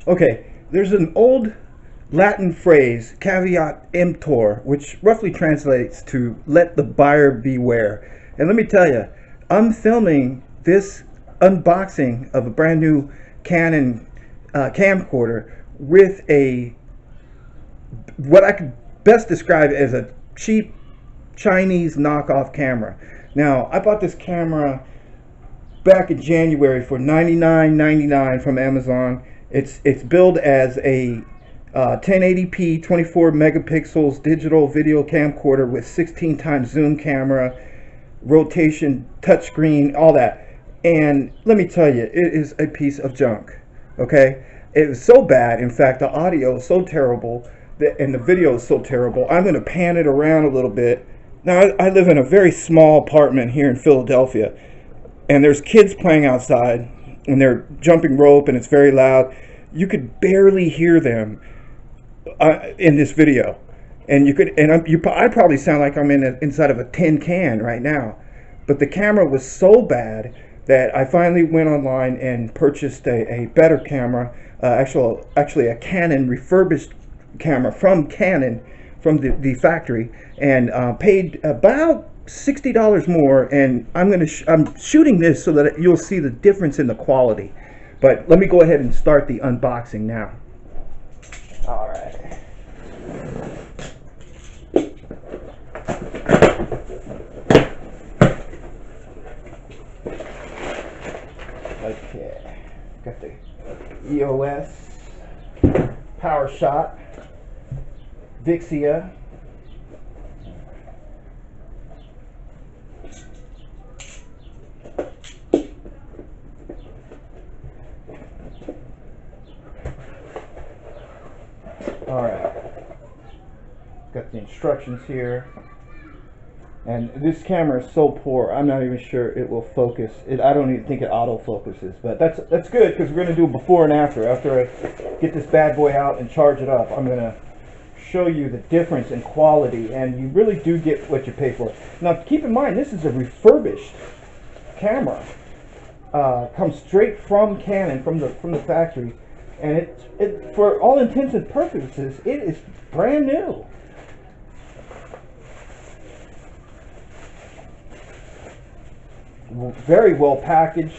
Okay, there's an old Latin phrase, caveat emptor, which roughly translates to let the buyer beware. And let me tell you, I'm filming this unboxing of a brand new Canon camcorder with a what I could best describe as a cheap Chinese knockoff camera. Now, I bought this camera back in January for $99.99 from Amazon. It's billed as a 1080p 24 megapixels digital video camcorder with 16 times zoom camera, rotation, touchscreen, all that. And let me tell you, it is a piece of junk. Okay, it is so bad. In fact, the audio is so terrible and the video is so terrible. I'm going to pan it around a little bit. Now, I live in a very small apartment here in Philadelphia, and there's kids playing outside, and they're jumping rope, and it's very loud. You could barely hear them in this video, and I probably sound like I'm inside of a tin can right now. But the camera was so bad that I finally went online and purchased a better camera, actually a Canon refurbished camera from Canon, from the factory, and paid about $60 more. And I'm shooting this so that you'll see the difference in the quality. But let me go ahead and start the unboxing now. All right. Okay, got the EOS Power Shot Vixia. Alright, got the instructions here, and this camera is so poor, I'm not even sure it will focus. I don't even think it auto focuses, but that's good, because we're going to do a before and after. After I get this bad boy out and charge it up, I'm going to show you the difference in quality, and you really do get what you pay for. Now keep in mind, this is a refurbished camera. Comes straight from Canon, from the factory, and it for all intents and purposes, it is brand new. Very well packaged.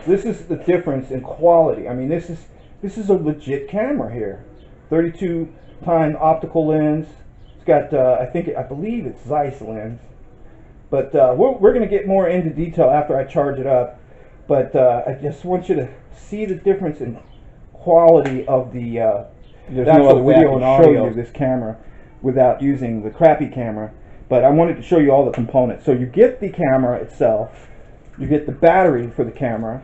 This is the difference in quality. I mean, this is a legit camera here. 32 time optical lens. It's got I believe it's Zeiss lens. But we're going to get more into detail after I charge it up. But I just want you to see the difference in quality of the actual video and audio of this camera without using the crappy camera. But I wanted to show you all the components. So you get the camera itself, you get the battery for the camera,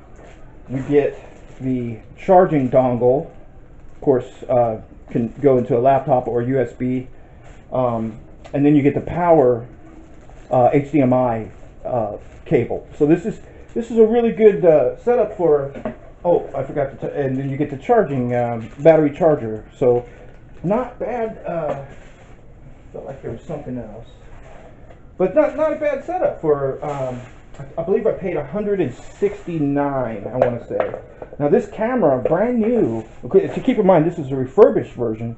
you get the charging dongle, of course can go into a laptop or USB, and then you get the power HDMI cable. So this is a really good setup for. Oh, I forgot to. And then you get the charging battery charger. So not bad. Felt like there was something else, but not a bad setup for. I believe I paid $169. I want to say. Now this camera, brand new. Okay, so keep in mind this is a refurbished version.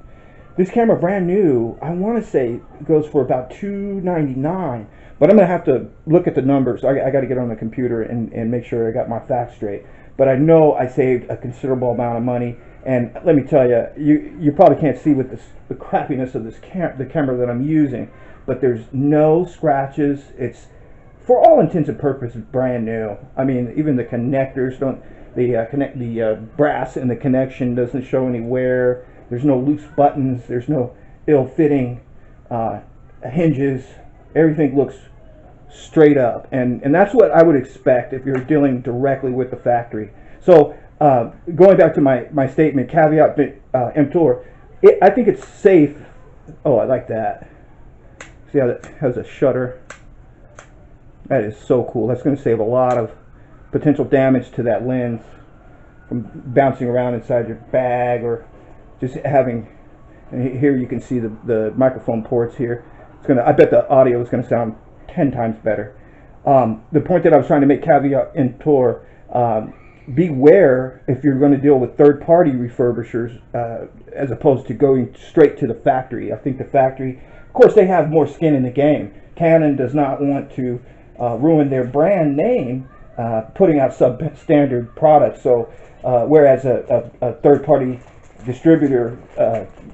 This camera, brand new, I want to say goes for about $299. But I'm going to have to look at the numbers. I got to get on the computer and make sure I got my facts straight. But I know I saved a considerable amount of money. And let me tell you, you probably can't see with the crappiness of the camera that I'm using. But there's no scratches. It's, for all intents and purposes, brand new. I mean, even the connectors don't. The brass in the connection doesn't show any wear. There's no loose buttons. There's no ill-fitting hinges. Everything looks straight up, and that's what I would expect if you're dealing directly with the factory. So going back to my statement, caveat emptor, I think it's safe. Oh, I like that. See how that has a shutter? That is so cool. That's going to save a lot of potential damage to that lens from bouncing around inside your bag, or just having. And here you can see the microphone ports here. I bet the audio is going to sound 10 times better. The point that I was trying to make, caveat emptor, beware if you're going to deal with third-party refurbishers as opposed to going straight to the factory. I think the factory, of course, they have more skin in the game. Canon does not want to ruin their brand name putting out substandard products. So whereas a third-party distributor,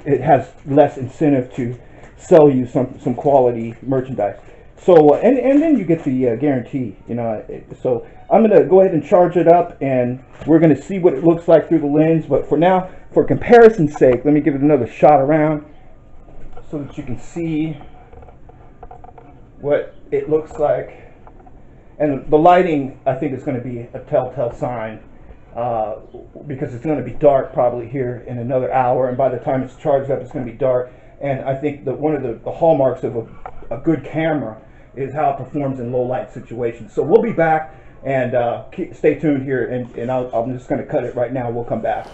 it has less incentive to sell you some quality merchandise. So and then you get the guarantee, you know. So I'm gonna go ahead and charge it up, and we're gonna see what it looks like through the lens. But for now, for comparison's sake, let me give it another shot around so that you can see what it looks like. And the lighting, I think, is going to be a telltale sign because it's going to be dark probably here in another hour, and by the time it's charged up, it's going to be dark. And I think that one of the hallmarks of a good camera is how it performs in low light situations. So we'll be back, and stay tuned here, and I'm just going to cut it right now. We'll come back.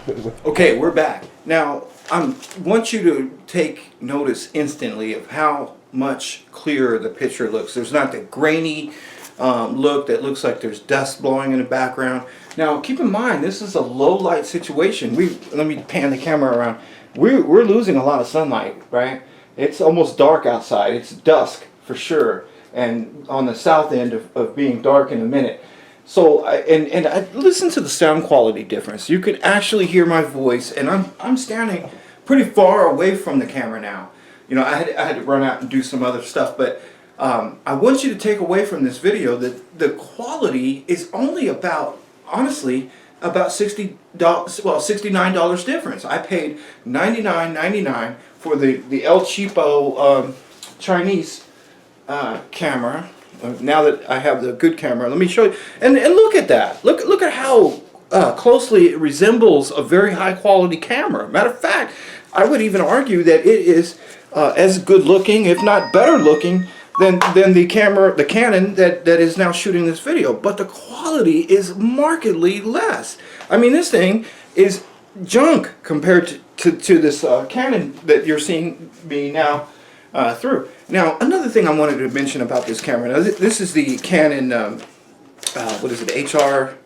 Okay, we're back. Now, I want you to take notice instantly of how much clearer the picture looks. There's not the grainy look that looks like there's dust blowing in the background. Now, keep in mind, this is a low light situation. Let me pan the camera around. We're losing a lot of sunlight, right? It's almost dark outside. It's dusk for sure, and on the south end of being dark in a minute. So I listen to the sound quality difference. You can actually hear my voice, and I'm standing pretty far away from the camera now. You know, I had to run out and do some other stuff, but I want you to take away from this video that the quality is only about, honestly, about $69 difference. I paid $99.99 for the El Cheapo Chinese camera. Now that I have the good camera, let me show you. And look at that. Look at how closely it resembles a very high quality camera. Matter of fact, I would even argue that it is as good looking, if not better looking, than the Canon that is now shooting this video. But the quality is markedly less. I mean, this thing is junk compared to this Canon that you're seeing me now through. Now, another thing I wanted to mention about this camera. Now, this is the Canon, what is it, HF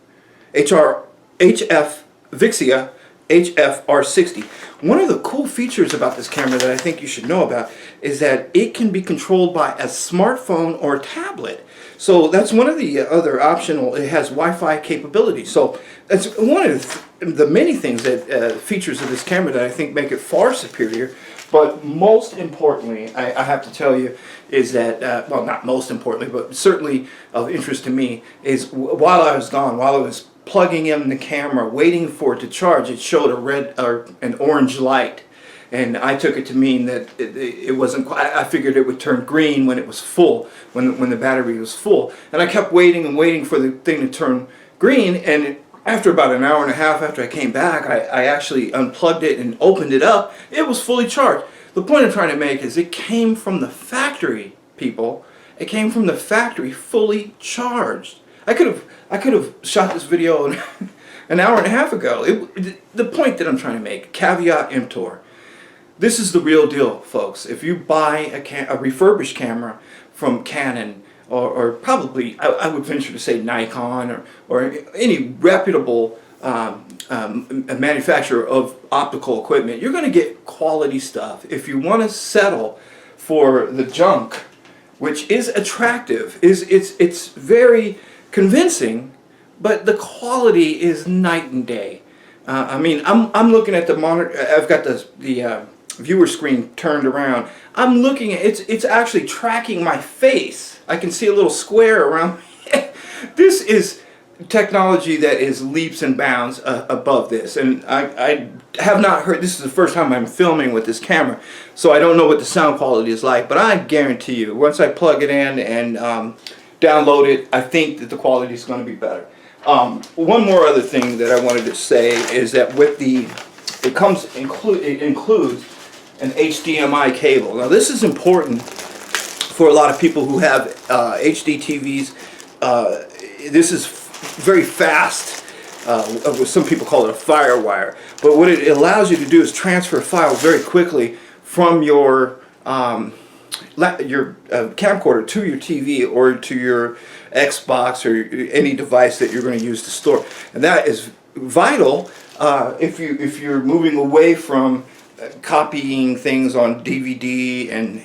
Vixia HF R60. One of the cool features about this camera that I think you should know about is that it can be controlled by a smartphone or tablet. So that's one of the other optional. It has Wi-Fi capability. So that's one of the many things that features of this camera that I think make it far superior. But most importantly, I have to tell you, is that, well, not most importantly, but certainly of interest to me, is while I was gone, while I was plugging in the camera, waiting for it to charge, it showed a red or an orange light. And I took it to mean that it wasn't quite, I figured it would turn green when it was full, when the battery was full. And I kept waiting and waiting for the thing to turn green, and after about an hour and a half after I came back, I actually unplugged it and opened it up. It was fully charged. The point I'm trying to make is it came from the factory, people. It came from the factory fully charged. I could have shot this video an hour and a half ago. The point that I'm trying to make, caveat emptor. This is the real deal, folks. If you buy a refurbished camera from Canon, or probably, I would venture to say Nikon, or any reputable manufacturer of optical equipment, you're going to get quality stuff. If you want to settle for the junk, which is attractive, it's very convincing, but the quality is night and day. I mean, I'm looking at the monitor. I've got the viewer screen turned around. I'm looking at it's actually tracking my face. I can see a little square around. This is technology that is leaps and bounds above this, and I have not heard. This is the first time I'm filming with this camera, so I don't know what the sound quality is like, but I guarantee you, once I plug it in and download it, I think that the quality is going to be better. One more other thing that I wanted to say is that with it includes an HDMI cable. Now this is important for a lot of people who have HD TVs. This is very fast. Some people call it a firewire. But what it allows you to do is transfer files very quickly from your camcorder to your TV or to your Xbox or any device that you're going to use to store. And that is vital if you're moving away from copying things on DVD and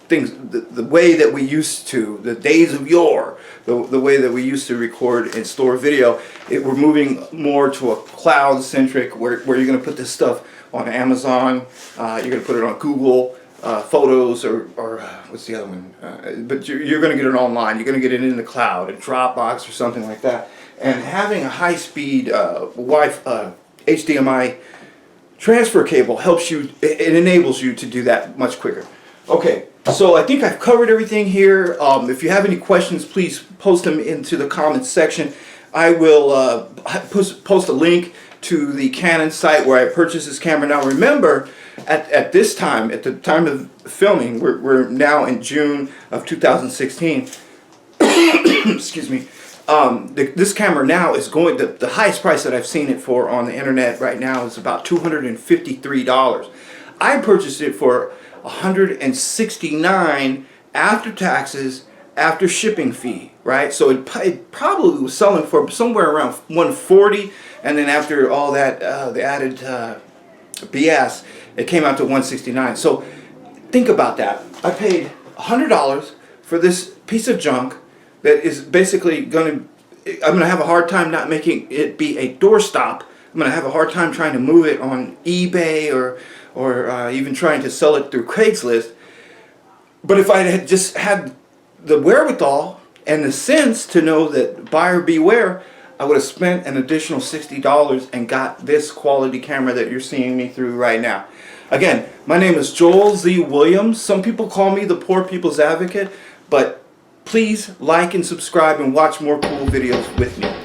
things the way that we used to, the days of yore, the way that we used to record and store video. We're moving more to a cloud centric where you're going to put this stuff on Amazon, you're going to put it on Google Photos or what's the other one? But you're going to get it online. You're going to get it in the cloud, a Dropbox or something like that. And having a high-speed Wi-Fi HDMI transfer cable helps you. It enables you to do that much quicker. Okay, so I think I've covered everything here. If you have any questions, please post them into the comments section. I will post a link to the Canon site where I purchased this camera. Now remember, at this time, at the time of filming, we're now in June of 2016. Excuse me. This camera now is going, the highest price that I've seen it for on the internet right now is about $253. I purchased it for $169 after taxes, after shipping fee, right? So it probably was selling for somewhere around $140, and then after all that, the added BS, it came out to $169. So think about that. I paid $100 for this piece of junk that is basically I'm going to have a hard time not making it be a doorstop. I'm going to have a hard time trying to move it on eBay or even trying to sell it through Craigslist. But if I had just had the wherewithal and the sense to know that buyer beware, I would have spent an additional $60 and got this quality camera that you're seeing me through right now. Again, my name is Joel Z. Williams. Some people call me the poor people's advocate, but please like and subscribe and watch more cool videos with me.